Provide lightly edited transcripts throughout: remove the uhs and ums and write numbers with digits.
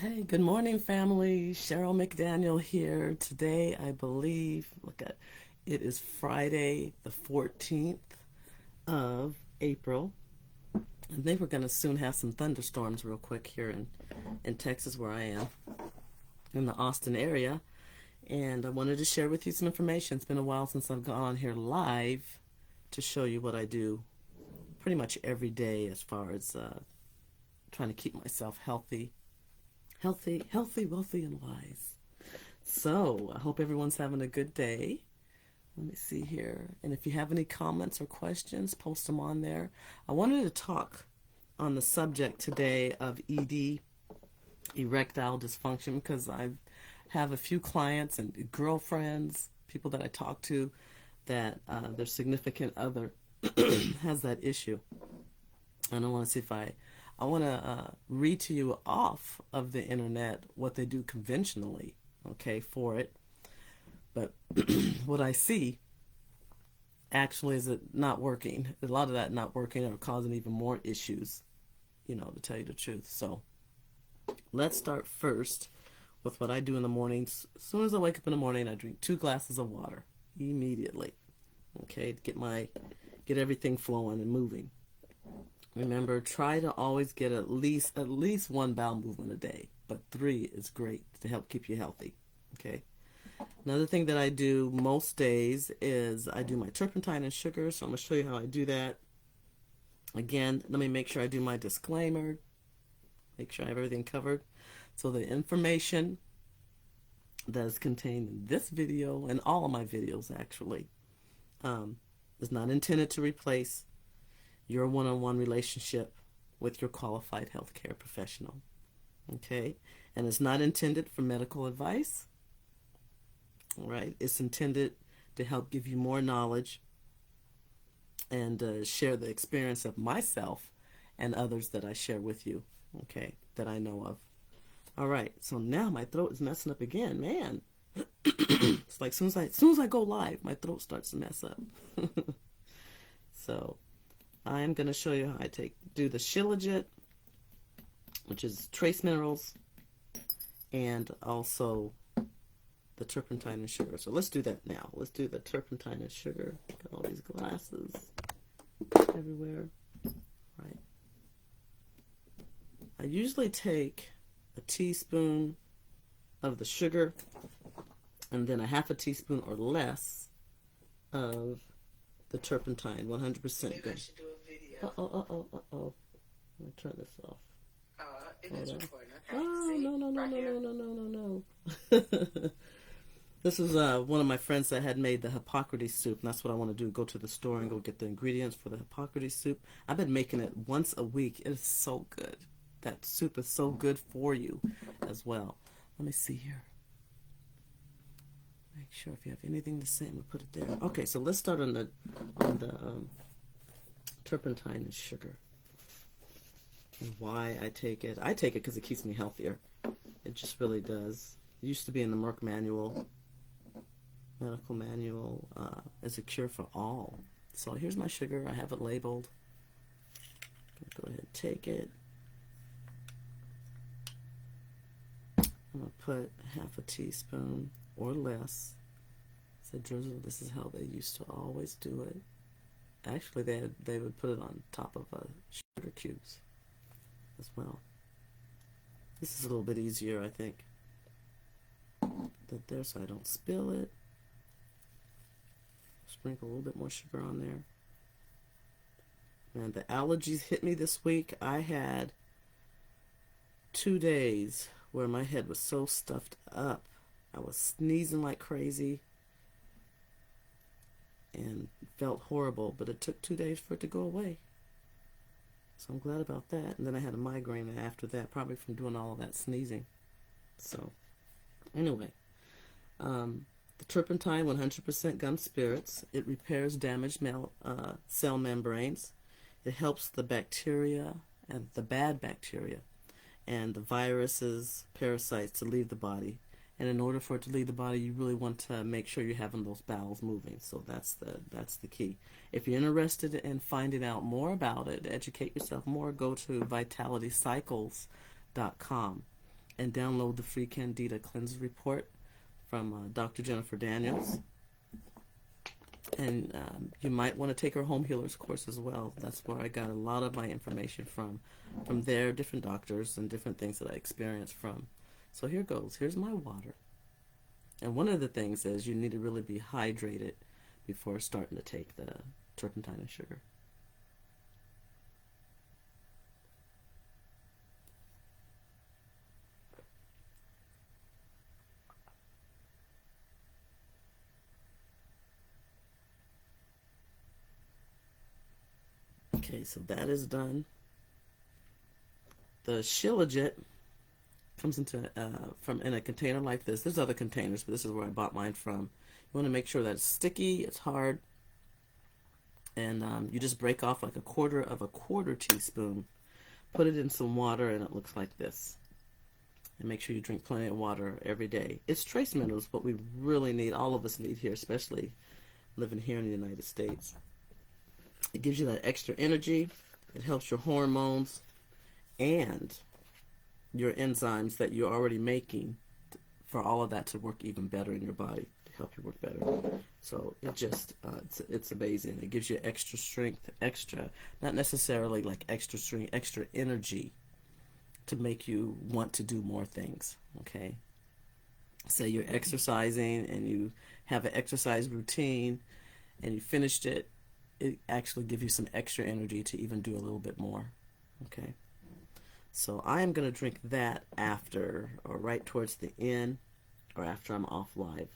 Hey, good morning, family. Sheryl McDaniel here. Today, I believe, look at it is Friday, the 14th of April. I think we're going to soon have some thunderstorms real quick here in Texas, where I am, in the Austin area. And I wanted to share with you some information. It's been a while since I've gone on here live to show you what I do pretty much every day as far as trying to keep myself healthy, wealthy, and wise. So I hope everyone's having a good day. Let me see here. And if you have any comments or questions, post them on there. I wanted to talk on the subject today of ED, erectile dysfunction, because I have a few clients and girlfriends, people that I talk to, that their significant other has that issue. And I want to see if I want to read to you off of the internet what they do conventionally, okay, for it. But what I see actually is it not working. A lot of that not working or causing even more issues, to tell you the truth. So let's start first with what I do in the mornings. As soon as I wake up in the morning, I drink 2 glasses of water immediately, okay, to get everything flowing and moving. Remember, try to always get at least one bowel movement a day, but 3 is great to help keep you healthy. Okay. Another thing that I do most days is I do my turpentine and sugar. So I'm going to show you how I do that. Again, let me make sure I do my disclaimer. Make sure I have everything covered. So the information that is contained in this video and all of my videos actually is not intended to replace your one-on-one relationship with your qualified healthcare professional. Okay? And it's not intended for medical advice. All right? It's intended to help give you more knowledge and share the experience of myself and others that I share with you, okay, that I know of. All right, so now my throat is messing up again, man. It's like as soon as I go live, my throat starts to mess up. So I'm going to show you how I do the Shilajit, which is trace minerals, and also the turpentine and sugar. So let's do that now. Let's do the turpentine and sugar. Got all these glasses everywhere. Right. I usually take a teaspoon of the sugar and then a half a teaspoon or less of the turpentine, 100% good. Uh-oh. Let me turn this off. It is recording. Okay. Oh, See? no. This is one of my friends that had made the Hippocrates soup, and that's what I want to do. Go to the store and go get the ingredients for the Hippocrates soup. I've been making it once a week. It is so good. That soup is so good for you as well. Let me see here. Make sure if you have anything to say, I'm going to put it there. Okay, so let's start on the turpentine and sugar. And why I take it. I take it because it keeps me healthier. It just really does. It used to be in the Merck manual, medical manual, as a cure for all. So here's my sugar. I have it labeled. Go ahead and take it. I'm going to put half a teaspoon or less. Said drizzle. This is how they used to always do it. Actually, they would put it on top of sugar cubes as well. This is a little bit easier, I think. That there, so I don't spill it. Sprinkle a little bit more sugar on there. And the allergies hit me this week. I had 2 days where my head was so stuffed up. I was sneezing like crazy and felt horrible, but it took 2 days for it to go away. So I'm glad about that. And then I had a migraine after that, probably from doing all of that sneezing. So anyway, the turpentine, 100% gum spirits. It repairs damaged cell membranes. It helps the bacteria and the bad bacteria and the viruses, parasites to leave the body. And in order for it to leave the body, you really want to make sure you're having those bowels moving. So that's the key. If you're interested in finding out more about it, educate yourself more, go to vitalitycycles.com. and download the free Candida Cleanse Report from Dr. Jennifer Daniels. And you might want to take her Home Healers course as well. That's where I got a lot of my information from there, different doctors and different things that I experienced from. So here goes. Here's my water. And one of the things is you need to really be hydrated before starting to take the turpentine and sugar. Okay, so that is done. The Shilajit comes into from in a container like this. There's other containers, but this is where I bought mine from. You want to make sure that it's sticky, it's hard, and you just break off like a quarter teaspoon, put it in some water, and it looks like this. And make sure you drink plenty of water every day. It's trace minerals, what we really need, all of us need here, especially living here in the United States. It gives you that extra energy. It helps your hormones and your enzymes that you're already making for all of that to work even better in your body, to help you work better. So it just, it's amazing. It gives you extra strength, not necessarily like extra strength, extra energy to make you want to do more things, okay? Say you're exercising and you have an exercise routine and you finished it, it actually gives you some extra energy to even do a little bit more, okay? So I am going to drink that after, or right towards the end, or after I'm off live,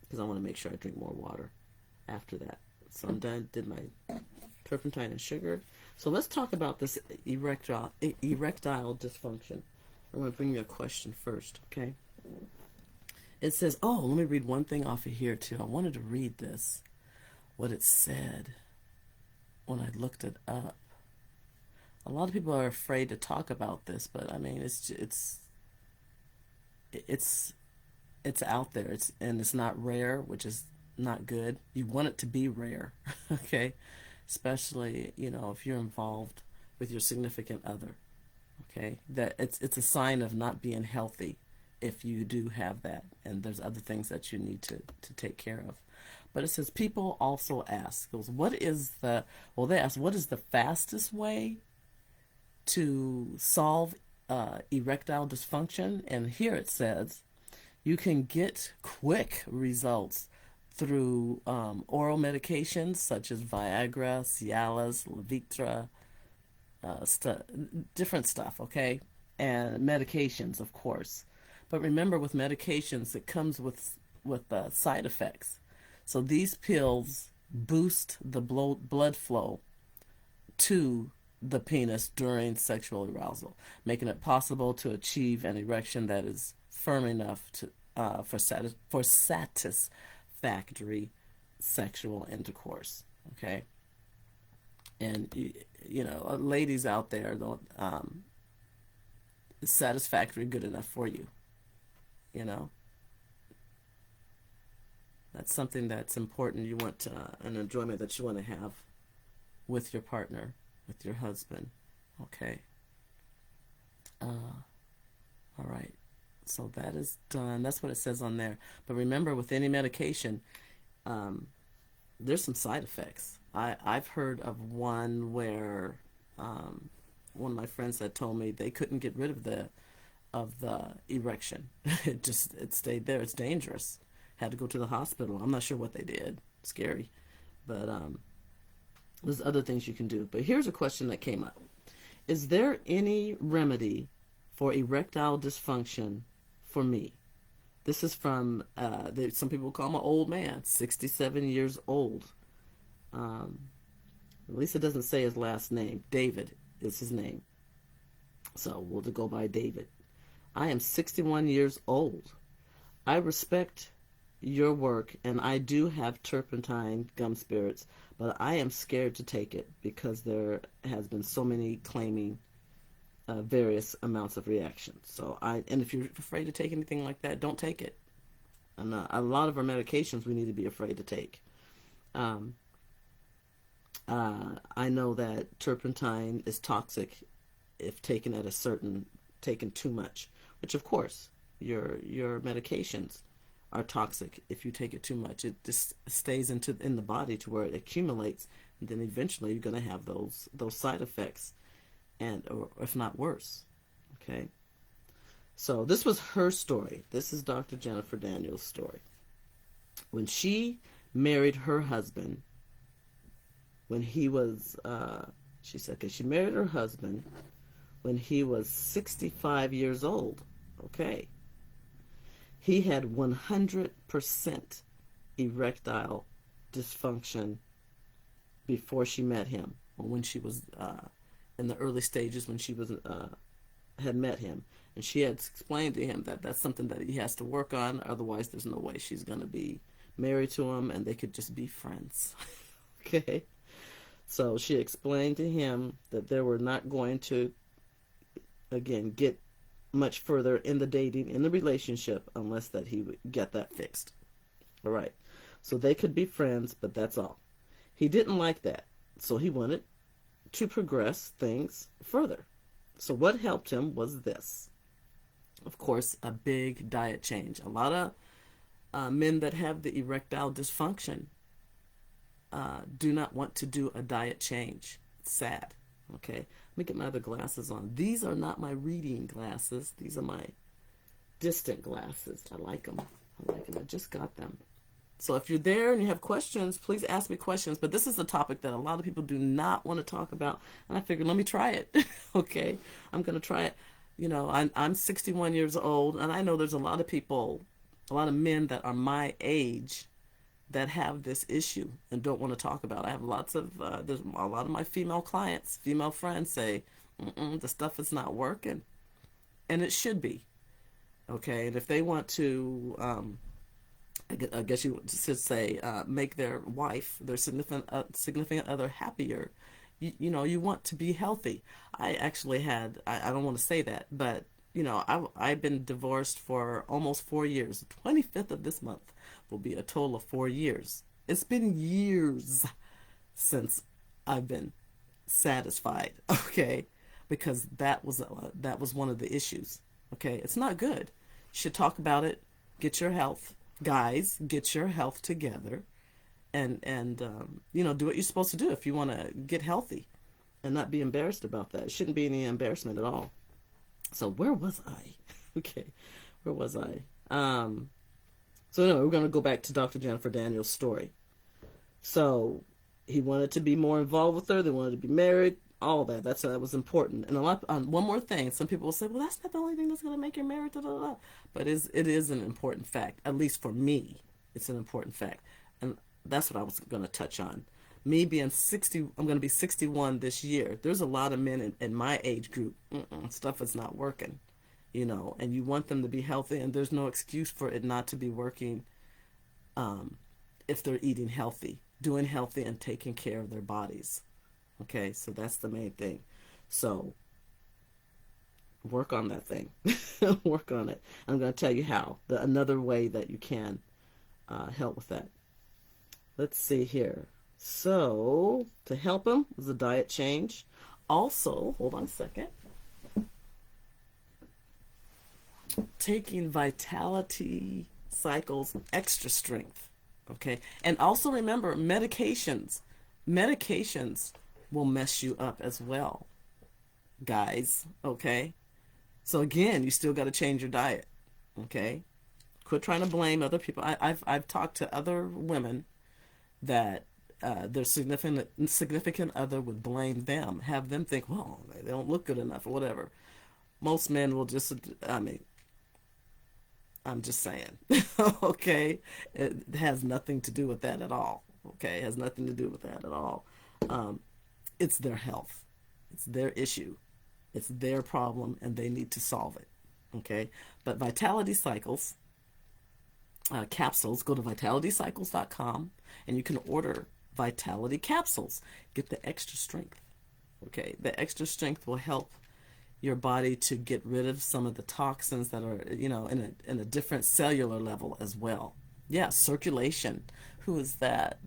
because I want to make sure I drink more water after that. So I'm done, did my turpentine and sugar. So let's talk about this erectile dysfunction. I'm going to bring you a question first, okay? It says, oh, let me read one thing off of here too. I wanted to read this, what it said when I looked it up. A lot of people are afraid to talk about this, but I mean, it's out there. And it's not rare, which is not good. You want it to be rare, okay? Especially, if you're involved with your significant other, okay? That it's a sign of not being healthy if you do have that, and there's other things that you need to take care of. But it says people also ask, they ask, what is the fastest way to solve erectile dysfunction? And here it says you can get quick results through oral medications such as Viagra, Cialis, Levitra, different stuff, okay? And medications, of course. But remember, with medications, it comes with side effects. So these pills boost the blood flow to the penis during sexual arousal, making it possible to achieve an erection that is firm enough to for satisfactory sexual intercourse. Okay, and ladies out there, don't is satisfactory good enough for you? That's something that's important. You want an enjoyment that you want to have with your partner, with your husband. Okay. All right. So that is done. That's what it says on there. But remember, with any medication, there's some side effects. I've heard of one where one of my friends had told me they couldn't get rid of the erection. It stayed there. It's dangerous. Had to go to the hospital. I'm not sure what they did. Scary. But there's other things you can do. But here's a question that came up. Is there any remedy for erectile dysfunction for me? This is from, some people call him an old man, 67 years old. At least it doesn't say his last name. David is his name. So we'll go by David. I am 61 years old. I respect your work, and I do have turpentine gum spirits, but I am scared to take it because there has been so many claiming various amounts of reactions. And if you're afraid to take anything like that, don't take it. And a lot of our medications we need to be afraid to take. I know that turpentine is toxic if taken too much, which of course your medications are toxic if you take it too much. It just stays in the body to where it accumulates, and then eventually you're going to have those side effects, and or if not worse. Okay, so this was her story. This is Dr. Jennifer Daniels' story. When she married her husband, when he was, she said, okay, she married her husband when he was 65 years old. Okay. He had 100% erectile dysfunction before she met him, or when she was in the early stages when she was had met him. And she had explained to him that that's something that he has to work on, otherwise there's no way she's going to be married to him and they could just be friends. Okay. So she explained to him that they were not going to, again, get much further in the dating, in the relationship, unless that he would get that fixed. All right. So they could be friends, but that's all. He didn't like that. So he wanted to progress things further. So what helped him was this. Of course, a big diet change. A lot of men that have the erectile dysfunction do not want to do a diet change. It's sad. Okay, let me get my other glasses on. These are not my reading glasses. These are my distant glasses. I like them. I like them. I just got them. So if you're there and you have questions, please ask me questions. But this is a topic that a lot of people do not want to talk about. And I figured, let me try it. Okay, I'm going to try it. You know, I'm 61 years old, and I know there's a lot of people, a lot of men that are my age that have this issue and don't want to talk about it. I have lots of, there's a lot of my female clients, female friends say, the stuff is not working. And it should be. Okay. And if they want to, I guess you should say, make their wife, their significant other happier, you know, you want to be healthy. I actually had, I don't want to say that, but, you know, I've been divorced for almost 4 years. The 25th of this month will be a total of 4 years. It's been years since I've been satisfied, okay? Because that was one of the issues. Okay, it's not good. You should talk about it. Get your health, guys. Get your health together, and you know, do what you're supposed to do if you want to get healthy, and not be embarrassed about that. It shouldn't be any embarrassment at all. So where was I? Okay, where was I? So anyway, we're going to go back to Dr. Jennifer Daniels' story. So he wanted to be more involved with her. They wanted to be married. All that. That was important. And a lot. One more thing. Some people will say, "Well, that's not the only thing that's going to make you married." Da, da, da. But it is an important fact. At least for me, it's an important fact. And that's what I was going to touch on. Me being 60, I'm going to be 61 this year. There's a lot of men in my age group. Stuff is not working, you know, and you want them to be healthy, and there's no excuse for it not to be working if they're eating healthy, doing healthy, and taking care of their bodies. Okay, so that's the main thing. So work on that thing. Work on it. I'm going to tell you how. Another way that you can help with that. Let's see here. So to help him was a diet change. Also, hold on a second. Taking Vitality Cycles Extra Strength. Okay, and also remember medications. Medications will mess you up as well, guys. Okay, so again, you still got to change your diet. Okay, quit trying to blame other people. I've talked to other women that their significant other would blame them, have them think, well, they don't look good enough or whatever. Most men will just, I mean, I'm just saying. Okay, it has nothing to do with that at all. Okay, it has nothing to do with that at all. It's their health, it's their issue, it's their problem, and they need to solve it. Okay, but Vitality Cycles capsules, go to vitalitycycles.com and you can order Vitality capsules. Get the extra strength. Okay, the extra strength will help your body to get rid of some of the toxins that are, you know, in a different cellular level as well. Yeah, circulation. Who is that?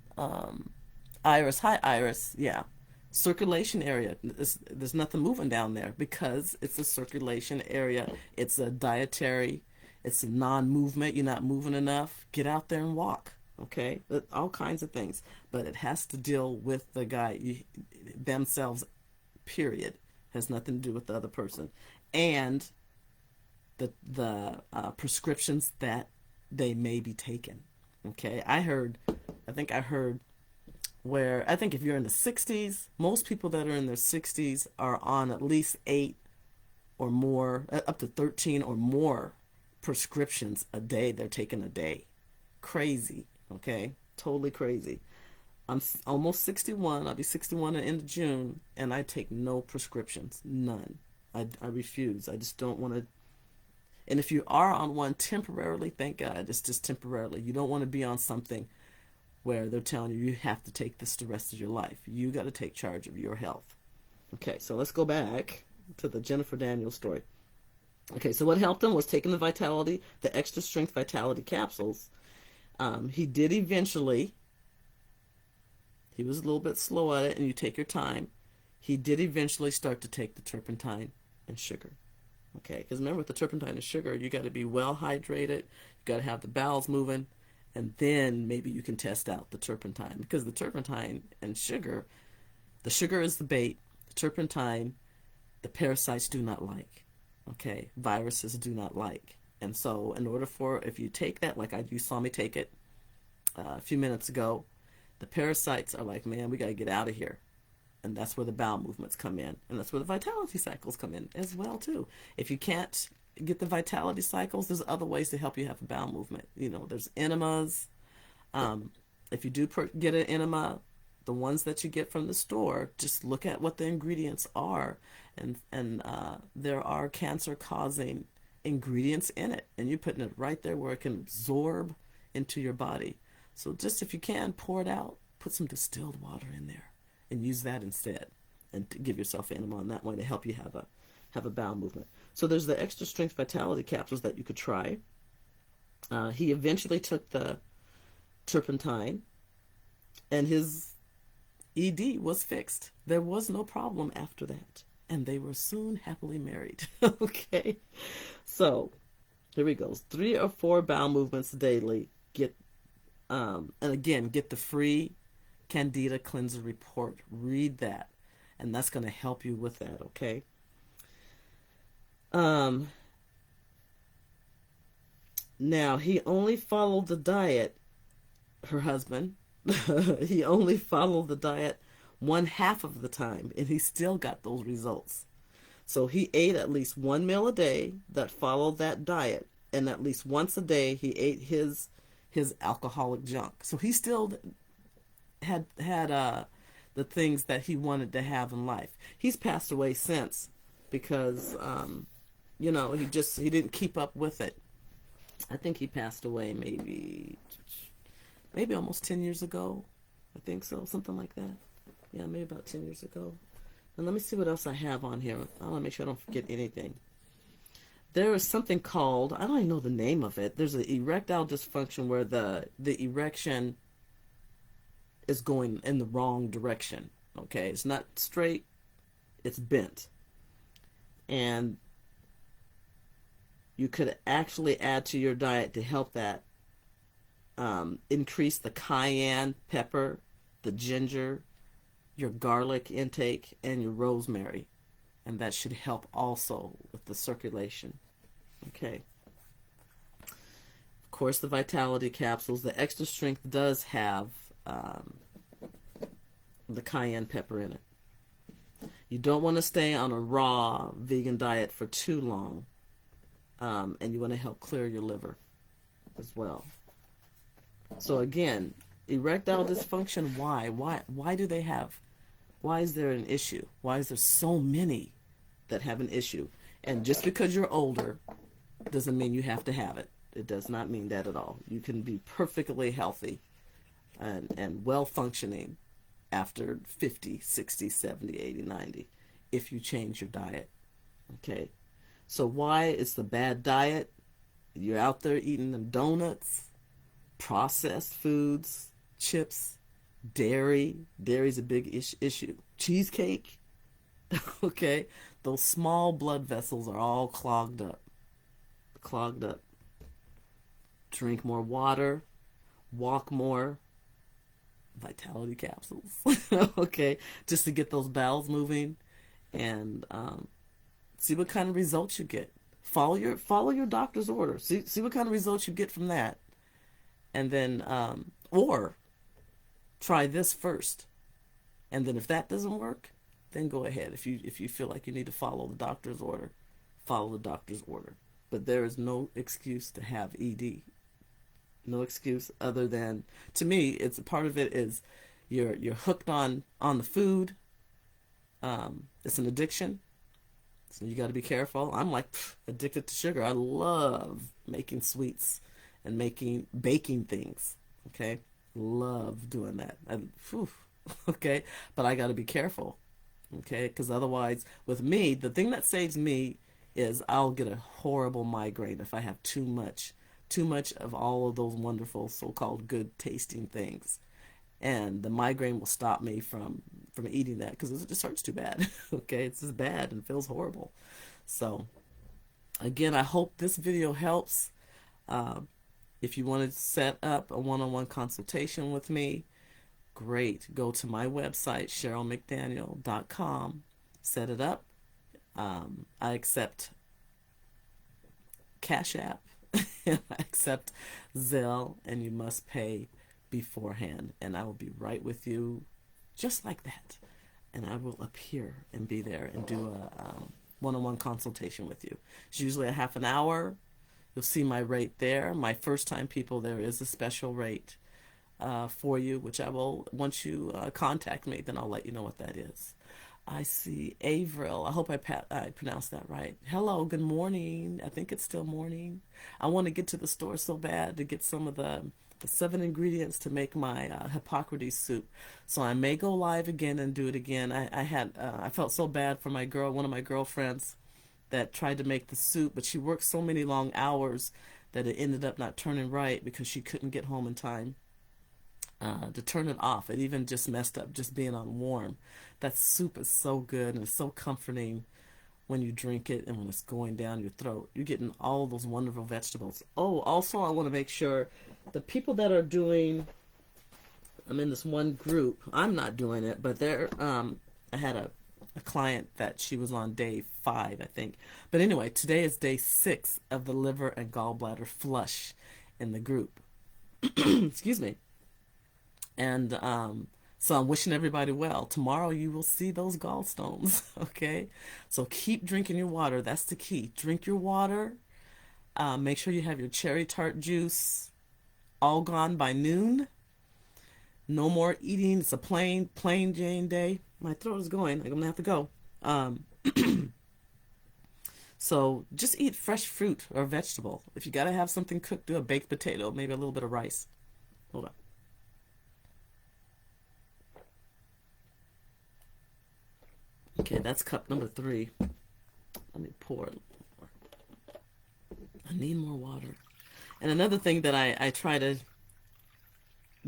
Iris. Hi, Iris. Yeah, Circulation area. There's nothing moving down there because it's a circulation area. It's a dietary. It's a non-movement. You're not moving enough. Get out there and walk. Okay, all kinds of things, but it has to deal with the guy themselves. Period. Has nothing to do with the other person, and the prescriptions that they may be taking. Okay, I think I heard where I think if you're in the 60s, most people that are in their 60s are on at least 8 or more, up to 13 or more prescriptions a day. They're taking a day. Crazy. Okay, totally crazy. I'm almost 61. I'll be 61 at the end of June, and I take no prescriptions. None. I refuse. I just don't want to. And if you are on one temporarily, thank God, it's just temporarily. You don't want to be on something where they're telling you you have to take this the rest of your life. You got to take charge of your health. Okay, so let's go back to the Jennifer Daniels story. Okay, so what helped him was taking the extra strength vitality capsules. He did eventually, he was a little bit slow at it, and you take your time. He did eventually start to take the turpentine and sugar. Okay, because remember with the turpentine and sugar, you got to be well hydrated, you got to have the bowels moving, and then maybe you can test out the turpentine. Because the turpentine and sugar, the sugar is the bait, the turpentine, the parasites do not like. Okay, viruses do not like. And so, in order for, if you take that, like you saw me take it a few minutes ago, the parasites are like, man, we got to get out of here. And that's where the bowel movements come in. And that's where the vitality cycles come in as well, too. If you can't get the vitality cycles, there's other ways to help you have a bowel movement. You know, there's enemas. If you do get an enema, the ones that you get from the store, just look at what the ingredients are. And there are cancer-causing ingredients in it. And you're putting it right there where it can absorb into your body. So just if you can, pour it out. Put some distilled water in there and use that instead, and to give yourself enema on that way to help you have a bowel movement. So there's the extra strength vitality capsules that you could try. He eventually took the turpentine, and his ED was fixed. There was no problem after that, and they were soon happily married. Okay, so here we go. 3 or 4 bowel movements daily. And again, get the free Candida Cleanser Report. Read that, and that's going to help you with that, okay? Now, he only followed the diet, her husband, he only followed the diet 1/2 of the time, and he still got those results. So he ate at least 1 meal a day that followed that diet, and at least once a day he ate his alcoholic junk. So he still had the things that he wanted to have in life. He's passed away since because he didn't keep up with it. I think he passed away maybe almost 10 years ago. I think so, something like that. Yeah, maybe about 10 years ago. And let me see what else I have on here. I want to make sure I don't forget anything. There is something called, I don't even know the name of it. There's an erectile dysfunction where the erection is going in the wrong direction. Okay, it's not straight, it's bent. And you could actually add to your diet to help that. Increase the cayenne pepper, the ginger, your garlic intake, and your rosemary. And that should help also with the circulation. Okay. Of course, the vitality capsules, the extra strength does have the cayenne pepper in it. You don't want to stay on a raw vegan diet for too long. And you want to help clear your liver as well. So again, erectile dysfunction, why? Why do they have? Why is there an issue? Why is there so many that have an issue? And just because you're older doesn't mean you have to have it. It does not mean that at all. You can be perfectly healthy and well functioning after 50, 60, 70, 80, 90 if you change your diet. Okay? So why is the bad diet? You're out there eating them donuts, processed foods, chips, Dairy's a big issue. Cheesecake, okay? Those small blood vessels are all clogged up. Clogged up. Drink more water, walk more, vitality capsules, okay? Just to get those bowels moving and see what kind of results you get. Follow your doctor's order. See what kind of results you get from that. And then or try this first. And then if that doesn't work, then go ahead. If you feel like you need to follow the doctor's order, follow the doctor's order. But there is no excuse to have ED. No excuse other than, to me, it's a part of it is you're hooked on the food. It's an addiction. So you got to be careful. I'm like addicted to sugar. I love making sweets and baking things. Okay, love doing that. Okay, but I got to be careful. Okay, because otherwise, with me, the thing that saves me is I'll get a horrible migraine if I have too much of all of those wonderful so-called good tasting things, and the migraine will stop me from eating that because it just hurts too bad. Okay, it's just bad and feels horrible. So again, I hope this video helps. If you want to set up a one-on-one consultation with me, great. Go to my website, SherylMcDaniel.com. Set it up. I accept Cash App. I accept Zelle, and you must pay beforehand. And I will be right with you just like that. And I will appear and be there and do a one-on-one consultation with you. It's usually a half an hour. You'll see my rate there. My first-time people, there is a special rate for you, which I will, once you contact me, then I'll let you know what that is. I see Avril. I hope I pronounced that right. Hello, good morning. I think it's still morning. I want to get to the store so bad to get some of the 7 ingredients to make my Hippocrates soup. So I may go live again and do it again. I felt so bad for one of my girlfriends that tried to make the soup, but she worked so many long hours that it ended up not turning right because she couldn't get home in time to turn it off. It even just messed up just being on warm. That soup is so good and it's so comforting when you drink it and when it's going down your throat. You're getting all those wonderful vegetables. Oh, also I want to make sure the people that are doing, I'm in this one group. I'm not doing it, but I had a client that she was on day 5, I think. But anyway, today is day 6 of the liver and gallbladder flush in the group. Excuse me. And so I'm wishing everybody well. Tomorrow you will see those gallstones, okay? So keep drinking your water. That's the key. Drink your water. Make sure you have your cherry tart juice all gone by noon. No more eating. It's a plain Jane day. My throat is going. I'm going to have to go. So just eat fresh fruit or vegetable. If you got to have something cooked, do a baked potato, maybe a little bit of rice. Hold on. Okay, that's cup number 3. Let me pour it. I need more water. And another thing that I try to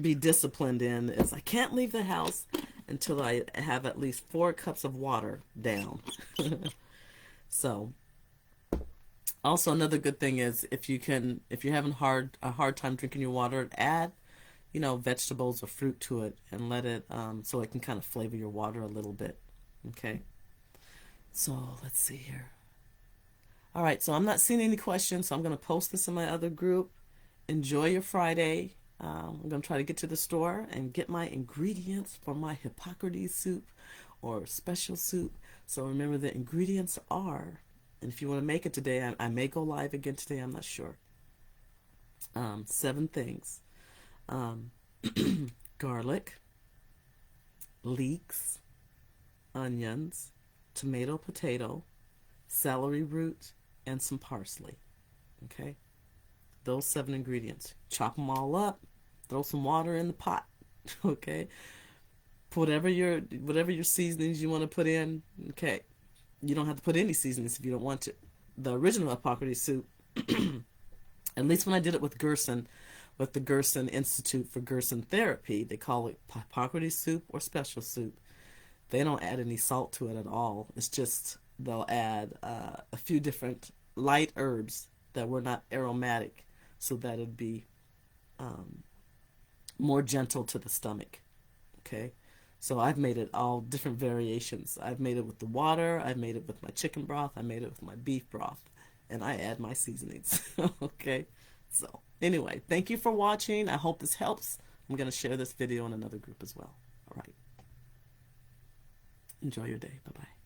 be disciplined in is I can't leave the house until I have at least 4 cups of water down. So, also another good thing is if you're having a hard time drinking your water, add, vegetables or fruit to it and let it so it can kind of flavor your water a little bit. Okay, so let's see here. All right, so I'm not seeing any questions, so I'm going to post this in my other group. Enjoy your Friday. I'm going to try to get to the store and get my ingredients for my Hippocrates soup or special soup. So remember the ingredients are, and if you want to make it today, I may go live again today, I'm not sure. 7 things. Garlic, leeks, onions, tomato, potato, celery root, and some parsley. Okay? Those 7 ingredients. Chop them all up. Throw some water in the pot. Okay? Put whatever your seasonings you want to put in. Okay? You don't have to put any seasonings if you don't want to. The original Hippocrates soup, at least when I did it with Gerson, with the Gerson Institute for Gerson Therapy. They call it Hippocrates soup or special soup. They don't add any salt to it at all. It's just they'll add a few different light herbs that were not aromatic so that it'd be more gentle to the stomach. Okay, so I've made it all different variations. I've made it with the water, I've made it with my chicken broth, I made it with my beef broth, and I add my seasonings. Okay, so anyway, thank you for watching. I hope this helps. I'm going to share this video in another group as well. All right, enjoy your day. Bye bye.